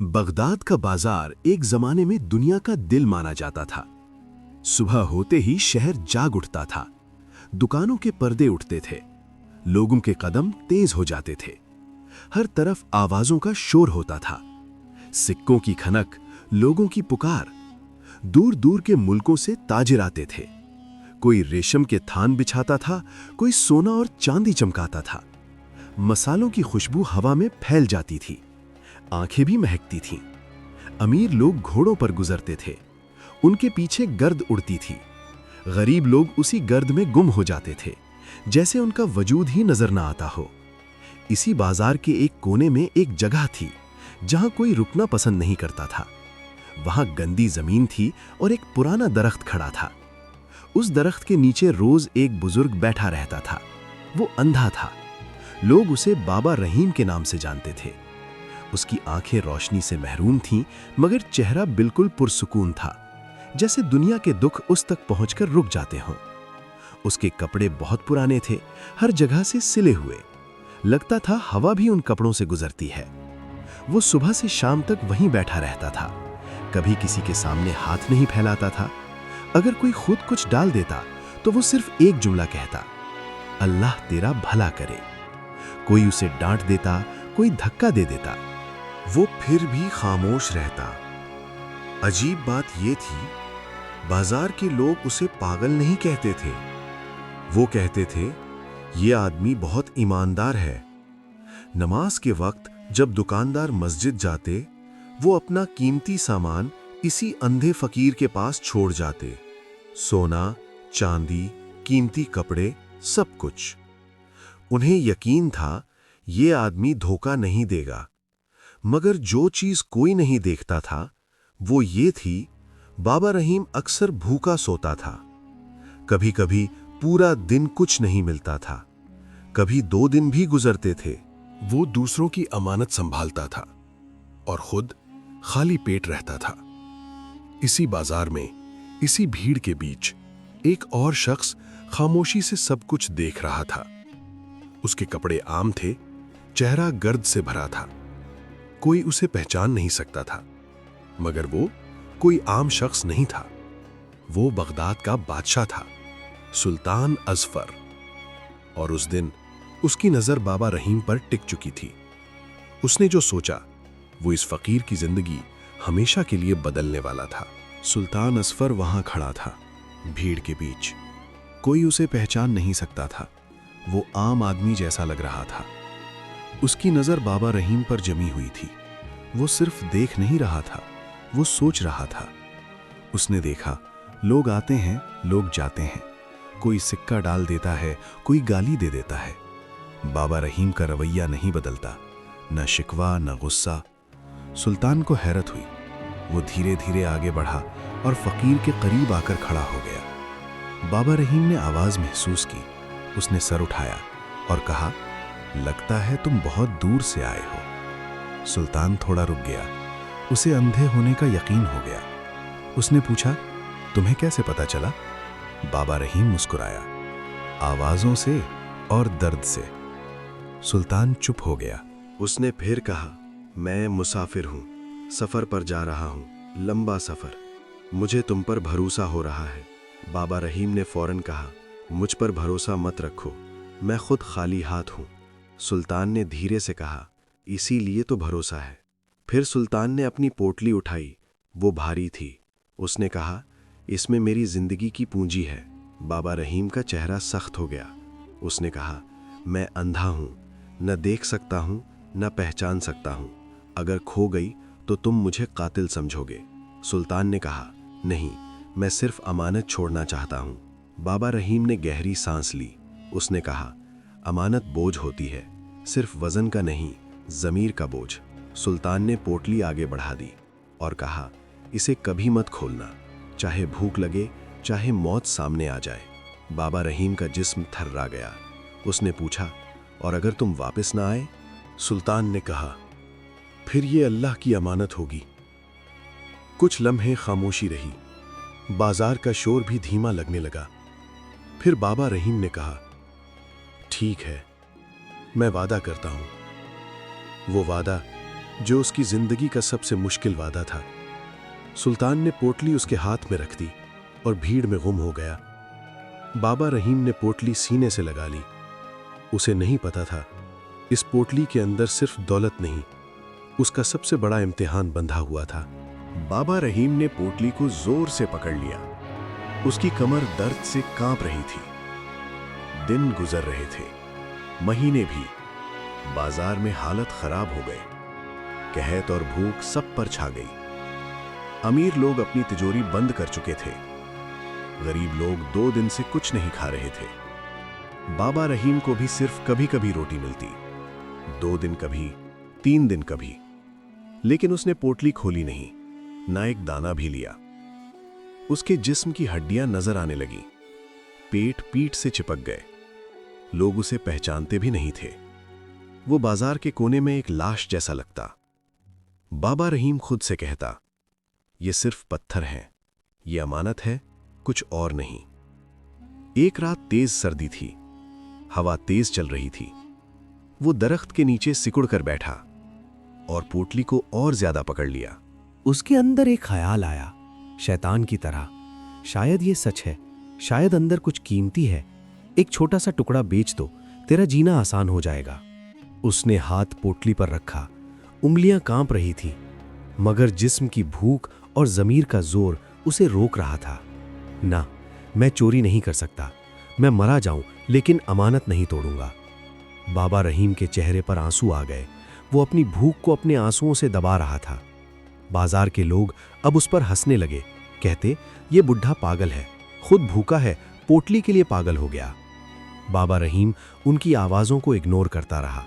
Baghdad का बाजार एक जमाने में दुनिया का दिल माना जाता था। सुबह होते ही शहर जाग उठता था। दुकानों के पर्दे उठते थे, लोगों के कदम तेज हो जाते थे। हर तरफ आवाजों का शोर होता था, सिक्कों की खनक, लोगों की पुकार। दूर दूर के मुल्कों से ताजिर आते थे। कोई रेशम के थान बिछाता था, कोई सोना और चांदी चमकाता था। मसालों की खुशबू हवा में फैल जाती थी, आंखें भी महकती थीं। अमीर लोग घोड़ों पर गुजरते थे, उनके पीछे गर्द उड़ती थी। गरीब लोग उसी गर्द में गुम हो जाते थे, जैसे उनका वजूद ही नजर ना आता हो। इसी बाजार के एक कोने में एक जगह थी जहां कोई रुकना पसंद नहीं करता था। वहां गंदी जमीन थी और एक पुराना दरख्त खड़ा था। उस दरख्त के नीचे रोज एक बुजुर्ग बैठा रहता था। वो अंधा था। लोग उसे बाबा रहीम के नाम से जानते थे। उसकी आंखें रोशनी से महरूम थीं, मगर चेहरा बिल्कुल पुरसुकून था, जैसे दुनिया के दुख उस तक पहुंचकर रुक जाते हों। उसके कपड़े बहुत पुराने थे, हर जगह से सिले हुए। लगता था हवा भी उन कपड़ों से गुजरती है। वो सुबह से शाम तक वहीं बैठा रहता था, कभी किसी के सामने हाथ नहीं फैलाता था। अगर कोई खुद कुछ डाल देता तो वो सिर्फ एक जुमला कहता, अल्लाह तेरा भला करे। कोई उसे डांट देता, कोई धक्का दे देता, वो फिर भी खामोश रहता। अजीब बात ये थी, बाजार के लोग उसे पागल नहीं कहते थे। वो कहते थे, ये आदमी बहुत ईमानदार है। नमाज के वक्त जब दुकानदार मस्जिद जाते, वो अपना कीमती सामान इसी अंधे फकीर के पास छोड़ जाते। सोना, चांदी, कीमती कपड़े, सब कुछ। उन्हें यकीन था ये आदमी धोखा नहीं देगा। मगर जो चीज कोई नहीं देखता था वो ये थी, बाबा रहीम अक्सर भूखा सोता था। कभी कभी पूरा दिन कुछ नहीं मिलता था, कभी 2 दिन भी गुजरते थे। वो दूसरों की अमानत संभालता था और खुद खाली पेट रहता था। इसी बाजार में, इसी भीड़ के बीच एक और शख्स खामोशी से सब कुछ देख रहा था। उसके कपड़े आम थे, चेहरा गर्द से भरा था। कोई उसे पहचान नहीं सकता था, मगर वो कोई आम शख्स नहीं था। वो बगदाद का बादशाह था, सुल्तान अजफर। और उस दिन उसकी नजर बाबा रहीम पर टिक चुकी थी। उसने जो सोचा वो इस फकीर की जिंदगी हमेशा के लिए बदलने वाला था। सुल्तान अजफर वहां खड़ा था, भीड़ के बीच। कोई उसे पहचान नहीं सकता था। वो आम आदमी जैसा लग रहा था। उसकी नजर बाबा रहीम पर जमी हुई थी। वो सिर्फ देख नहीं रहा था, वो सोच रहा था। उसने देखा, लोग आते हैं, लोग जाते हैं। कोई सिक्का डाल देता है, कोई गाली दे देता है। बाबा रहीम का रवैया नहीं बदलता, न शिकवा न गुस्सा। सुल्तान को हैरत हुई। वो धीरे धीरे आगे बढ़ा और फकीर के करीब आकर खड़ा हो गया। बाबा रहीम ने आवाज महसूस की। उसने सर उठाया और कहा, लगता है तुम बहुत दूर से आए हो। सुल्तान थोड़ा रुक गया। उसे अंधे होने का यकीन हो गया। उसने पूछा, तुम्हें कैसे पता चला? बाबा रहीम मुस्कुराया, आवाजों से और दर्द से। सुल्तान चुप हो गया। उसने फिर कहा, मैं मुसाफिर हूं, सफर पर जा रहा हूं, लंबा सफर। मुझे तुम पर भरोसा हो रहा है। बाबा रहीम ने फौरन कहा, मुझ पर भरोसा मत रखो, मैं खुद खाली हाथ हूं। सुल्तान ने धीरे से कहा, इसीलिए तो भरोसा है। फिर सुल्तान ने अपनी पोटली उठाई। वो भारी थी। उसने कहा, इसमें मेरी जिंदगी की पूंजी है। बाबा रहीम का चेहरा सख्त हो गया। उसने कहा, मैं अंधा हूं, न देख सकता हूं, न पहचान सकता हूं। अगर खो गई तो तुम मुझे कातिल समझोगे। सुल्तान ने कहा, नहीं, मैं सिर्फ अमानत छोड़ना चाहता हूं। बाबा रहीम ने गहरी सांस ली। उसने कहा, अमानत बोझ होती है, सिर्फ वजन का नहीं, जमीर का बोझ। सुल्तान ने पोटली आगे बढ़ा दी और कहा, इसे कभी मत खोलना, चाहे भूख लगे, चाहे मौत सामने आ जाए। बाबा रहीम का जिस्म थर्रा गया। उसने पूछा, और अगर तुम वापस ना आए? सुल्तान ने कहा, फिर ये अल्लाह की अमानत होगी। कुछ लम्हे खामोशी रही। बाजार का शोर भी धीमा लगने लगा। फिर बाबा रहीम ने कहा, ठीक है, मैं वादा करता हूं। वो वादा जो उसकी जिंदगी का सबसे मुश्किल वादा था। सुल्तान ने पोटली उसके हाथ में रख दी और भीड़ में गुम हो गया। बाबा रहीम ने पोटली सीने से लगा ली। उसे नहीं पता था इस पोटली के अंदर सिर्फ दौलत नहीं, उसका सबसे बड़ा इम्तिहान बंधा हुआ था। बाबा रहीम ने पोटली को जोर से पकड़ लिया। उसकी कमर दर्द से कांप रही थी। दिन गुजर रहे थे, महीने भी। बाजार में हालत खराब हो गए। कहत और भूख सब पर छा गई। अमीर लोग अपनी तिजोरी बंद कर चुके थे। गरीब लोग 2 दिन से कुछ नहीं खा रहे थे। बाबा रहीम को भी सिर्फ कभी कभी रोटी मिलती, 2 दिन कभी, 3 दिन कभी। लेकिन उसने पोटली खोली नहीं, ना एक दाना भी लिया। उसके जिस्म की हड्डियां नजर आने लगी, पेट पीठ से चिपक गए। लोग उसे पहचानते भी नहीं थे। वो बाजार के कोने में एक लाश जैसा लगता। बाबा रहीम खुद से कहता, ये सिर्फ पत्थर हैं, ये अमानत है, कुछ और नहीं। एक रात तेज सर्दी थी, हवा तेज चल रही थी। वो दरख्त के नीचे सिकुड़ कर बैठा और पोटली को और ज्यादा पकड़ लिया। उसके अंदर एक ख्याल आया, शैतान की तरह, शायद ये सच है, शायद अंदर कुछ कीमती है। एक छोटा सा टुकड़ा बेच दो, तेरा जीना आसान हो जाएगा। उसने हाथ पोटली पर रखा। उंगलियां कांप रही थी, मगर जिस्म की भूख और ज़मीर का जोर उसे रोक रहा था। ना, मैं चोरी नहीं कर सकता। मैं मरा जाऊं लेकिन अमानत नहीं तोड़ूंगा। बाबा रहीम के चेहरे पर आंसू आ गए। वो अपनी भूख को अपने आंसुओं से दबा रहा था। बाजार के लोग अब उस पर हंसने लगे, कहते, ये बुढ़ा पागल है, खुद भूखा है, पोटली के लिए पागल हो गया। बाबा रहीम उनकी आवाज़ों को इग्नोर करता रहा।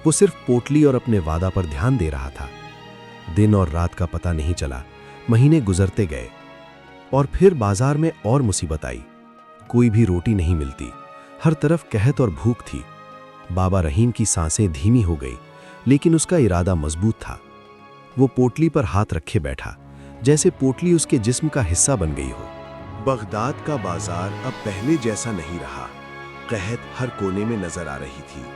वो सिर्फ पोटली और अपने वादा पर ध्यान दे रहा था। दिन और रात का पता नहीं चला। महीने गुजरते गए और फिर बाजार में और मुसीबत आई। कोई भी रोटी नहीं मिलती, हर तरफ कहत और भूख थी। बाबा रहीम की सांसें धीमी हो गई, लेकिन उसका इरादा मजबूत था। वो पोटली पर हाथ रखे बैठा, जैसे पोटली उसके जिस्म का हिस्सा बन गई हो। बगदाद का बाजार अब पहले जैसा नहीं रहा। कहत हर कोने में नजर आ रही थी।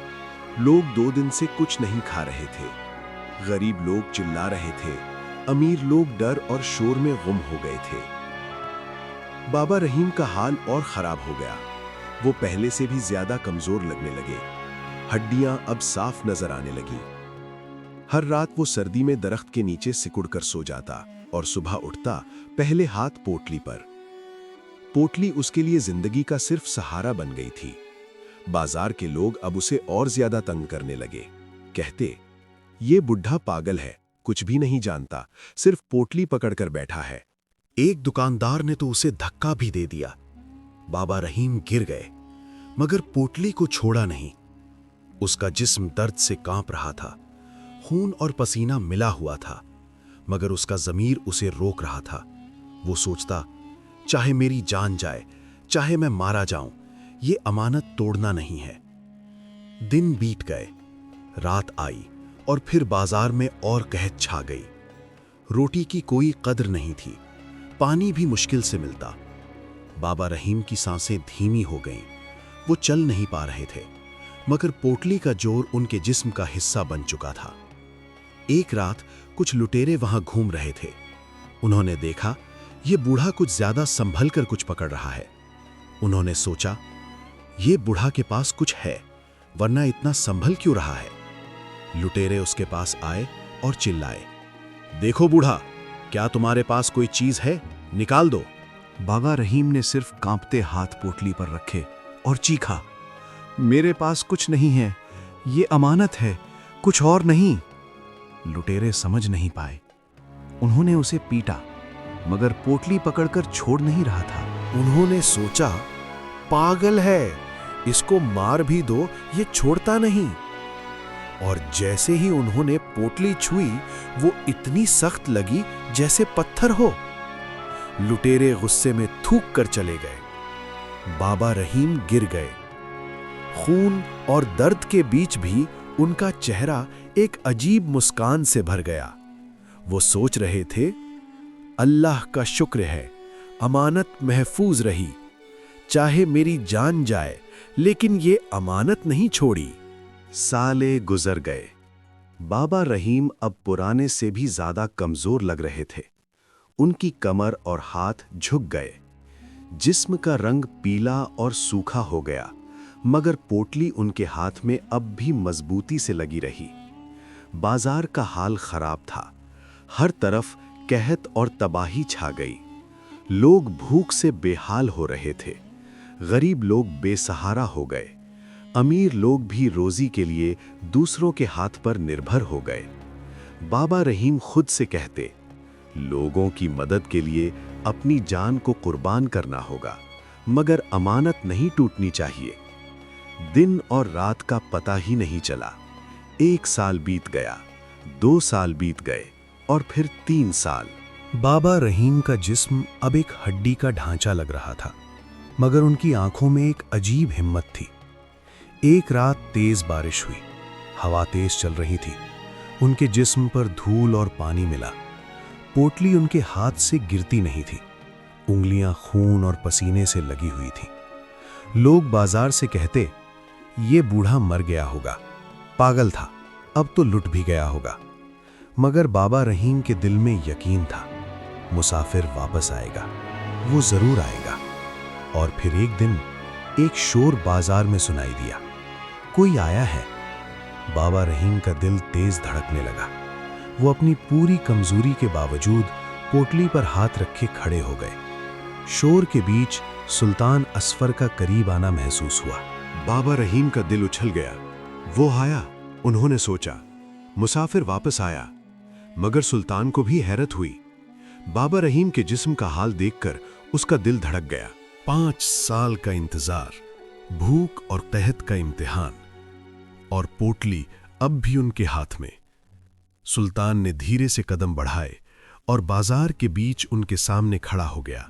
लोग 2 दिन से कुछ नहीं खा रहे थे। गरीब लोग चिल्ला रहे थे, अमीर लोग डर और शोर में गुम हो गए थे। बाबा रहीम का हाल और खराब हो गया। वो पहले से भी ज्यादा कमजोर लगने लगे। हड्डियां अब साफ नजर आने लगी। हर रात वो सर्दी में दरख्त के नीचे सिकुड़कर सो जाता और सुबह उठता, पहले हाथ पोटली पर। पोटली उसके लिए जिंदगी का सिर्फ सहारा बन गई थी। बाजार के लोग अब उसे और ज्यादा तंग करने लगे। कहते, ये बुढ़ा पागल है, कुछ भी नहीं जानता, सिर्फ पोटली पकड़कर बैठा है। एक दुकानदार ने तो उसे धक्का भी दे दिया। बाबा रहीम गिर गए, मगर पोटली को छोड़ा नहीं। उसका जिस्म दर्द से कांप रहा था। खून और पसीना मिला हुआ था, मगर उसका ज़मीर उसे रोक रहा था। वो सोचता, चाहे मेरी जान जाए, चाहे मैं मारा जाऊं, ये अमानत तोड़ना नहीं है। दिन बीत गए, रात आई और फिर बाजार में और कहत छा गई। रोटी की कोई कद्र नहीं थी, पानी भी मुश्किल से मिलता। बाबा रहीम की सांसें धीमी हो गईं। वो चल नहीं पा रहे थे, मगर पोटली का जोर उनके जिस्म का हिस्सा बन चुका था। एक रात कुछ लुटेरे वहां घूम रहे थे। उन्होंने देखा, ये बूढ़ा कुछ ज्यादा संभल कर कुछ पकड़ रहा है। उन्होंने सोचा, ये बूढ़ा के पास कुछ है, वरना इतना संभल क्यों रहा है। लुटेरे उसके पास आए और चिल्लाए, देखो बूढ़ा, क्या तुम्हारे पास कोई चीज है? निकाल दो। बाबा रहीम ने सिर्फ कांपते हाथ पोटली पर रखे और चीखा, मेरे पास कुछ नहीं है, ये अमानत है, कुछ और नहीं। लुटेरे समझ नहीं पाए। उन्होंने उसे पीटा, मगर पोटली पकड़कर छोड़ नहीं रहा था। उन्होंने सोचा, पागल है, इसको मार भी दो, ये छोड़ता नहीं। और जैसे ही उन्होंने पोटली छुई, वो इतनी सख्त लगी जैसे पत्थर हो। लुटेरे गुस्से में थूक कर चले गए। बाबा रहीम गिर गए। खून और दर्द के बीच भी उनका चेहरा एक अजीब मुस्कान से भर गया। वो सोच रहे थे, अल्लाह का शुक्र है, अमानत महफूज रही। चाहे मेरी जान जाए, लेकिन ये अमानत नहीं छोड़ी। साले गुजर गए। बाबा रहीम अब पुराने से भी ज्यादा कमजोर लग रहे थे। उनकी कमर और हाथ झुक गए। जिस्म का रंग पीला और सूखा हो गया, मगर पोटली उनके हाथ में अब भी मजबूती से लगी रही। बाजार का हाल खराब था। हर तरफ कहत और तबाही छा गई। लोग भूख से बेहाल हो रहे थे। गरीब लोग बेसहारा हो गए। अमीर लोग भी रोजी के लिए दूसरों के हाथ पर निर्भर हो गए। बाबा रहीम खुद से कहते, लोगों की मदद के लिए अपनी जान को कुर्बान करना होगा, मगर अमानत नहीं टूटनी चाहिए। दिन और रात का पता ही नहीं चला। 1 साल बीत गया, 2 साल बीत गए और फिर 3 साल। बाबा रहीम का जिस्म अब एक हड्डी का ढांचा लग रहा था, मगर उनकी आंखों में एक अजीब हिम्मत थी। एक रात तेज बारिश हुई। हवा तेज चल रही थी। उनके जिस्म पर धूल और पानी मिला। पोटली उनके हाथ से गिरती नहीं थी। उंगलियां खून और पसीने से लगी हुई थीं। लोग बाजार से कहते, ये बूढ़ा मर गया होगा, पागल था, अब तो लुट भी गया होगा। मगर बाबा रहीम के दिल में यकीन था, मुसाफिर वापस आएगा, वो जरूर आएगा। और फिर एक दिन एक शोर बाजार में सुनाई दिया, कोई आया है। बाबा रहीम का दिल तेज धड़कने लगा। वो अपनी पूरी कमजोरी के बावजूद पोटली पर हाथ रखे खड़े हो गए। शोर के बीच सुल्तान असफर का करीब आना महसूस हुआ। बाबा रहीम का दिल उछल गया। वो आया, उन्होंने सोचा, मुसाफिर वापस आया। मगर सुल्तान को भी हैरत हुई। बाबा रहीम के जिस्म का हाल देखकर उसका दिल धड़क गया। 5 साल का इंतजार, भूख और कहत का इम्तिहान, और पोटली अब भी उनके हाथ में। सुल्तान ने धीरे से कदम बढ़ाए और बाजार के बीच उनके सामने खड़ा हो गया।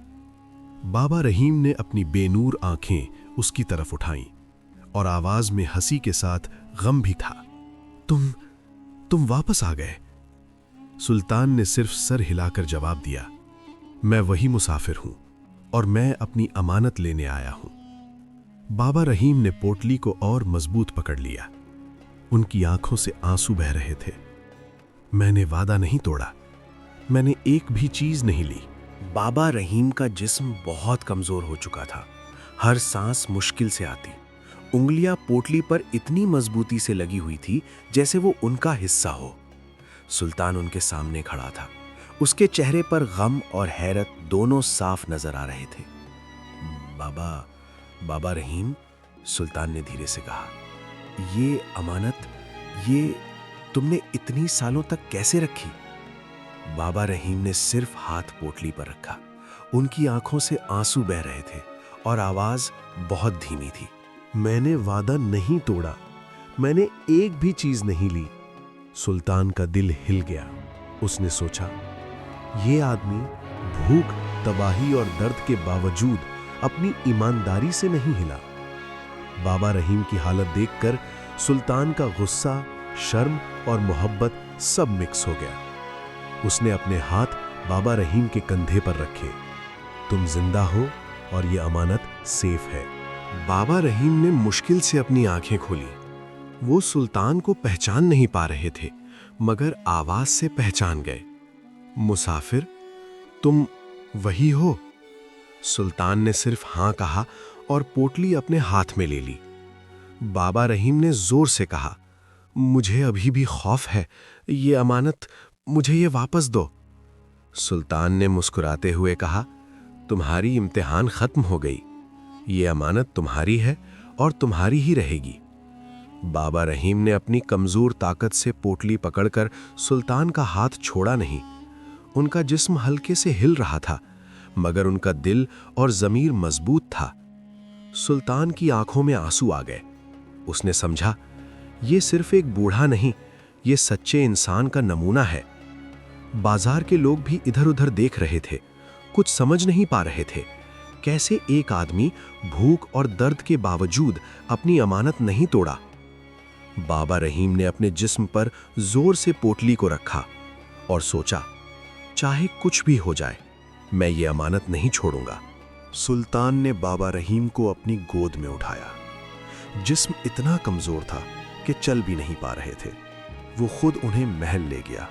बाबा रहीम ने अपनी बेनूर आंखें उसकी तरफ उठाईं और आवाज में हंसी के साथ गम भी था। तुम वापस आ गए। सुल्तान ने सिर्फ सर हिलाकर जवाब दिया, मैं वही मुसाफिर हूं और मैं अपनी अमानत लेने आया हूं। बाबा रहीम ने पोटली को और मजबूत पकड़ लिया। उनकी आंखों से आंसू बह रहे थे। मैंने वादा नहीं तोड़ा, मैंने एक भी चीज नहीं ली। बाबा रहीम का जिस्म बहुत कमजोर हो चुका था। हर सांस मुश्किल से आती। उंगलियां पोटली पर इतनी मजबूती से लगी हुई थी जैसे वो उनका हिस्सा हो। सुल्तान उनके सामने खड़ा था। उसके चेहरे पर गम और हैरत दोनों साफ नजर आ रहे थे। बाबा रहीम, सुल्तान ने धीरे से कहा, ये अमानत, ये तुमने इतनी सालों तक कैसे रखी? बाबा रहीम ने सिर्फ हाथ पोटली पर रखा। उनकी आंखों से आंसू बह रहे थे और आवाज बहुत धीमी थी। मैंने वादा नहीं तोड़ा, मैंने एक भी चीज नहीं ली। सुल्तान का दिल हिल गया। उसने सोचा, ये आदमी भूख, तबाही और दर्द के बावजूद अपनी ईमानदारी से नहीं हिला। बाबा रहीम की हालत देखकर सुल्तान का गुस्सा, शर्म और मोहब्बत सब मिक्स हो गया। उसने अपने हाथ बाबा रहीम के कंधे पर रखे। तुम जिंदा हो और ये अमानत सेफ है। बाबा रहीम ने मुश्किल से अपनी आंखें खोली। वो सुल्तान को पहचान नहीं पा रहे थे, मगर आवाज से पहचान गए। मुसाफिर, तुम वही हो? सुल्तान ने सिर्फ हां कहा और पोटली अपने हाथ में ले ली। बाबा रहीम ने जोर से कहा, मुझे अभी भी खौफ है, ये अमानत, मुझे ये वापस दो। सुल्तान ने मुस्कुराते हुए कहा, तुम्हारी इम्तिहान खत्म हो गई। ये अमानत तुम्हारी है और तुम्हारी ही रहेगी। बाबा रहीम ने अपनी कमजोर ताकत से पोटली पकड़कर सुल्तान का हाथ छोड़ा नहीं। उनका जिस्म हल्के से हिल रहा था, मगर उनका दिल और जमीर मजबूत था। सुल्तान की आंखों में आंसू आ गए। उसने समझा, ये सिर्फ एक बूढ़ा नहीं, ये सच्चे इंसान का नमूना है। बाजार के लोग भी इधर उधर देख रहे थे, कुछ समझ नहीं पा रहे थे। कैसे एक आदमी भूख और दर्द के बावजूद अपनी अमानत नहीं तोड़ा। बाबा रहीम ने अपने जिस्म पर जोर से पोटली को रखा और सोचा, चाहे कुछ भी हो जाए, मैं ये अमानत नहीं छोड़ूंगा। सुल्तान ने बाबा रहीम को अपनी गोद में उठाया। जिस्म इतना कमजोर था कि चल भी नहीं पा रहे थे। वो खुद उन्हें महल ले गया।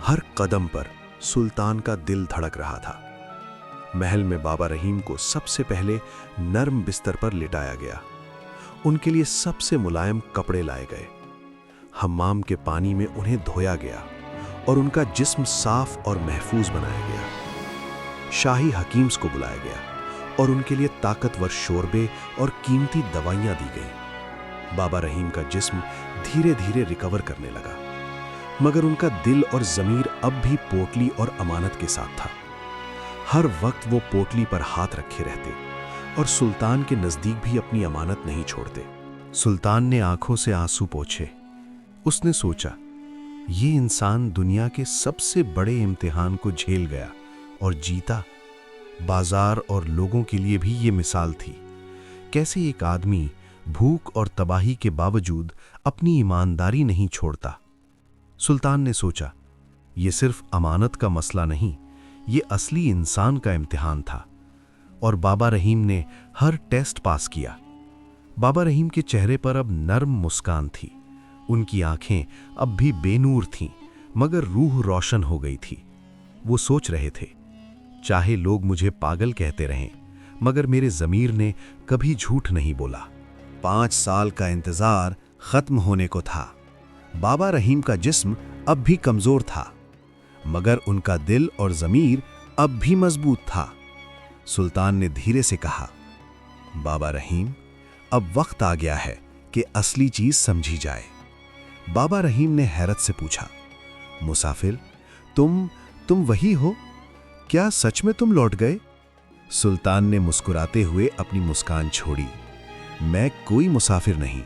हर कदम पर सुल्तान का दिल धड़क रहा था। महल में बाबा रहीम को सबसे पहले नर्म बिस्तर पर लिटाया गया। उनके लिए सबसे मुलायम कपड़े लाए गए। हम्माम के पानी में उन्हें धोया गया और उनका जिस्म साफ और महफूज बनाया गया। शाही हकीम्स को बुलाया गया और उनके लिए ताकतवर शोरबे और कीमती दवाइयां दी गईं। बाबा रहीम का जिस्म धीरे धीरे रिकवर करने लगा, मगर उनका दिल और ज़मीर अब भी पोटली और अमानत के साथ था। हर वक्त वो पोटली पर हाथ रखे रहते और सुल्तान के नज़दीक भी अपनी अमानत नहीं छोड़ते। सुल्तान ने आंखों से आंसू पोंछे। उसने सोचा, ये इंसान दुनिया के सबसे बड़े इम्तिहान को झेल गया और जीता। बाजार और लोगों के लिए भी ये मिसाल थी। कैसे एक आदमी भूख और तबाही के बावजूद अपनी ईमानदारी नहीं छोड़ता। सुल्तान ने सोचा, ये सिर्फ अमानत का मसला नहीं, ये असली इंसान का इम्तिहान था। और बाबा रहीम ने हर टेस्ट पास किया। बाबा रहीम के चेहरे पर अब नर्म मुस्कान थी। उनकी आंखें अब भी बेनूर थीं, मगर रूह रोशन हो गई थी। वो सोच रहे थे, चाहे लोग मुझे पागल कहते रहें, मगर मेरे ज़मीर ने कभी झूठ नहीं बोला। 5 साल का इंतज़ार ख़त्म होने को था। बाबा रहीम का जिस्म अब भी कमज़ोर था, मगर उनका दिल और ज़मीर अब भी मजबूत था। सुल्तान ने धीरे से कहा, बाबा रहीम, अब वक्त आ गया है कि असली चीज़ समझी जाए। बाबा रहीम ने हैरत से पूछा, मुसाफिर, तुम वही हो? क्या सच में तुम लौट गए? सुल्तान ने मुस्कुराते हुए अपनी मुस्कान छोड़ी। मैं कोई मुसाफिर नहीं,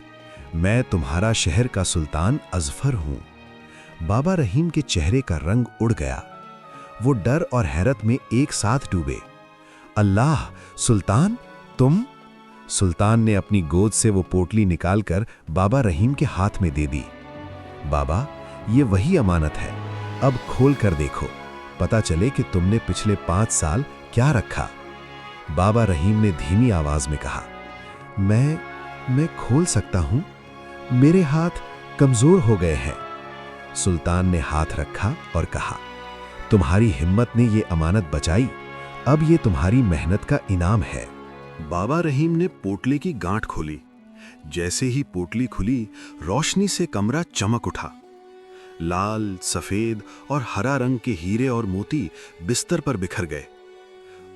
मैं तुम्हारा शहर का सुल्तान अजफर हूं। बाबा रहीम के चेहरे का रंग उड़ गया। वो डर और हैरत में एक साथ डूबे। अल्लाह, सुल्तान, तुम? सुल्तान ने अपनी गोद से वो पोटली निकालकर बाबा रहीम के हाथ में दे दी। बाबा, ये वही अमानत है, अब खोल कर देखो, पता चले कि तुमने पिछले 5 साल क्या रखा। बाबा रहीम ने धीमी आवाज में कहा, मैं खोल सकता हूं, मेरे हाथ कमजोर हो गए हैं। सुल्तान ने हाथ रखा और कहा, तुम्हारी हिम्मत ने ये अमानत बचाई, अब ये तुम्हारी मेहनत का इनाम है। बाबा रहीम ने पोटली की गांठ खोली। जैसे ही पोटली खुली, रोशनी से कमरा चमक उठा। लाल, सफेद और हरा रंग के हीरे और मोती बिस्तर पर बिखर गए।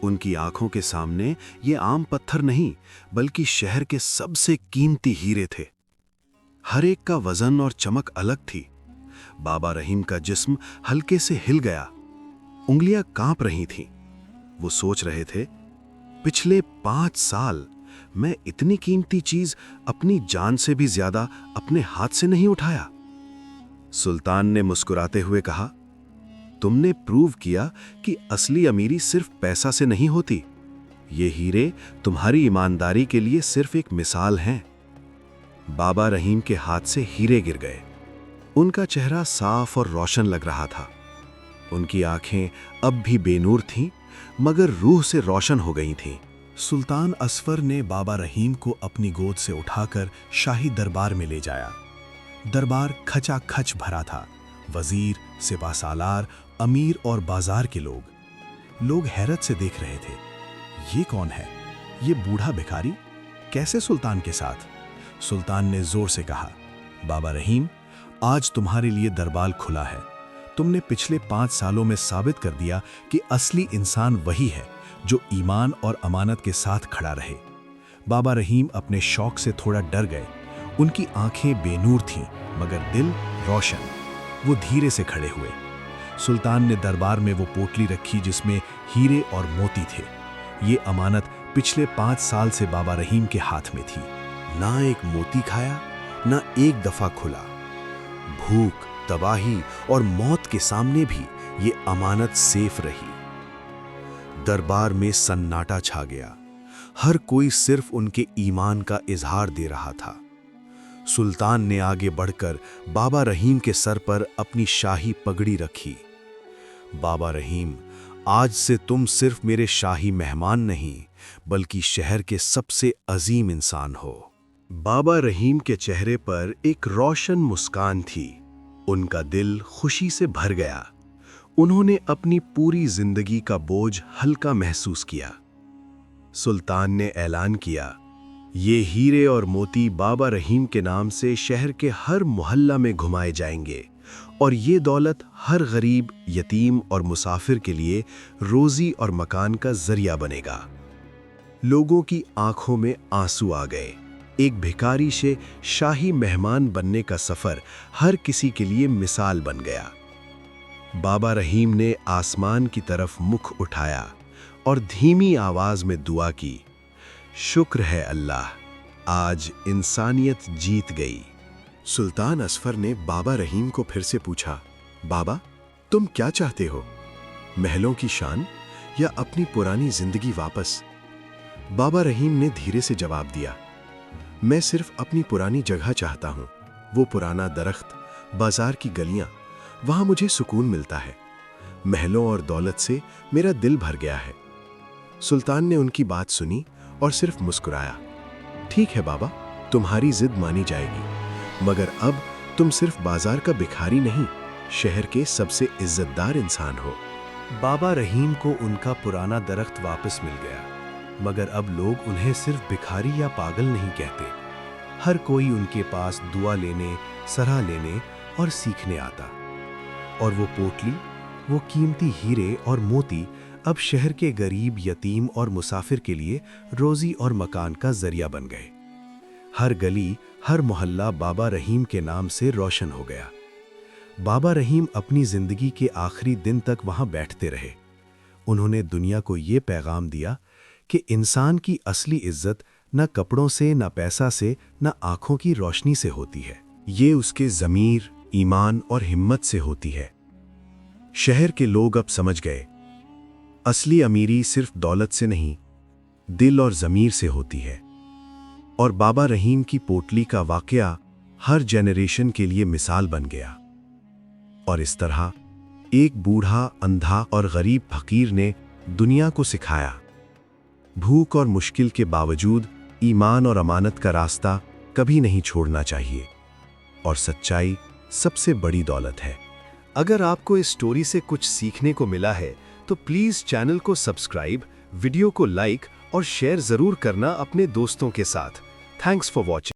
उनकी आंखों के सामने ये आम पत्थर नहीं, बल्कि शहर के सबसे कीमती हीरे थे। हर एक का वजन और चमक अलग थी। बाबा रहीम का जिस्म हल्के से हिल गया, उंगलियां कांप रही थीं। वो सोच रहे थे, पिछले 5 साल मैं इतनी कीमती चीज अपनी जान से भी ज्यादा अपने हाथ से नहीं उठाया। सुल्तान ने मुस्कुराते हुए कहा, तुमने प्रूव किया कि असली अमीरी सिर्फ पैसा से नहीं होती। ये हीरे तुम्हारी ईमानदारी के लिए सिर्फ एक मिसाल हैं। बाबा रहीम के हाथ से हीरे गिर गए। उनका चेहरा साफ और रोशन लग रहा था। उनकी आंखें अब भी बेनूर थीं, मगर रूह से रोशन हो गई थीं। सुल्तान असफर ने बाबा रहीम को अपनी गोद से उठाकर शाही दरबार में ले जाया। दरबार खचाखच भरा था। वजीर, सिपाहसालार, अमीर और बाजार के लोग हैरत से देख रहे थे। ये कौन है? ये बूढ़ा भिखारी कैसे सुल्तान के साथ? सुल्तान ने जोर से कहा, बाबा रहीम, आज तुम्हारे लिए दरबार खुला है। तुमने पिछले 5 सालों में साबित कर दिया कि असली इंसान वही है जो ईमान और अमानत के साथ खड़ा रहे। बाबा रहीम अपने शौक से थोड़ा डर गए। उनकी आंखें बेनूर थीं, मगर दिल रोशन। वो धीरे से खड़े हुए। सुल्तान ने दरबार में वो पोटली रखी जिसमें हीरे और मोती थे। ये अमानत पिछले 5 साल से बाबा रहीम के हाथ में थी। ना एक मोती खाया, ना एक दफा खुला। भूख, तबाही और मौत के सामने भी ये अमानत सेफ रही। दरबार में सन्नाटा छा गया। हर कोई सिर्फ उनके ईमान का इजहार दे रहा था। सुल्तान ने आगे बढ़कर बाबा रहीम के सर पर अपनी शाही पगड़ी रखी। बाबा रहीम, आज से तुम सिर्फ मेरे शाही मेहमान नहीं, बल्कि शहर के सबसे अजीम इंसान हो। बाबा रहीम के चेहरे पर एक रोशन मुस्कान थी। उनका दिल खुशी से भर गया। उन्होंने अपनी पूरी जिंदगी का बोझ हल्का महसूस किया। सुल्तान ने ऐलान किया, ये हीरे और मोती बाबा रहीम के नाम से शहर के हर मोहल्ला में घुमाए जाएंगे और ये दौलत हर गरीब, यतीम और मुसाफिर के लिए रोजी और मकान का जरिया बनेगा। लोगों की आंखों में आंसू आ गए। एक भिखारी से शाही मेहमान बनने का सफर हर किसी के लिए मिसाल बन गया। बाबा रहीम ने आसमान की तरफ मुख उठाया और धीमी आवाज में दुआ की, शुक्र है अल्लाह, आज इंसानियत जीत गई। सुल्तान असफर ने बाबा रहीम को फिर से पूछा, बाबा तुम क्या चाहते हो, महलों की शान या अपनी पुरानी जिंदगी वापस? बाबा रहीम ने धीरे से जवाब दिया, मैं सिर्फ अपनी पुरानी जगह चाहता हूँ, वो पुराना दरख्त, बाजार की गलियां, वहां मुझे सुकून मिलता है। महलों और दौलत से मेरा दिल भर गया है। सुल्तान ने उनकी बात सुनी और सिर्फ मुस्कुराया, ठीक है बाबा, तुम्हारी जिद मानी जाएगी, मगर अब तुम सिर्फ बाजार का भिखारी नहीं, शहर के सबसे इज्जतदार इंसान हो। बाबा रहीम को उनका पुराना दरख्त वापस मिल गया, मगर अब लोग उन्हें सिर्फ भिखारी या पागल नहीं कहते। हर कोई उनके पास दुआ लेने, सलाह लेने और सीखने आता। और वो पोटली, वो कीमती हीरे और मोती अब शहर के गरीब, यतीम और मुसाफिर के लिए रोजी और मकान का जरिया बन गए। हर गली, हर मोहल्ला बाबा रहीम के नाम से रोशन हो गया। बाबा रहीम अपनी जिंदगी के आखिरी दिन तक वहां बैठते रहे। उन्होंने दुनिया को ये पैगाम दिया कि इंसान की असली इज्जत न कपड़ों से, न पैसा से, न आंखों की रोशनी से होती है, ये उसके ज़मीर, ईमान और हिम्मत से होती है। शहर के लोग अब समझ गए, असली अमीरी सिर्फ दौलत से नहीं, दिल और ज़मीर से होती है। और बाबा रहीम की पोटली का वाकया हर जनरेशन के लिए मिसाल बन गया। और इस तरह एक बूढ़ा, अंधा और गरीब फकीर ने दुनिया को सिखाया, भूख और मुश्किल के बावजूद ईमान और अमानत का रास्ता कभी नहीं छोड़ना चाहिए। और सच्चाई सबसे बड़ी दौलत है। अगर आपको इस स्टोरी से कुछ सीखने को मिला है तो प्लीज चैनल को सब्सक्राइब, वीडियो को लाइक और शेयर जरूर करना अपने दोस्तों के साथ। Thanks for watching.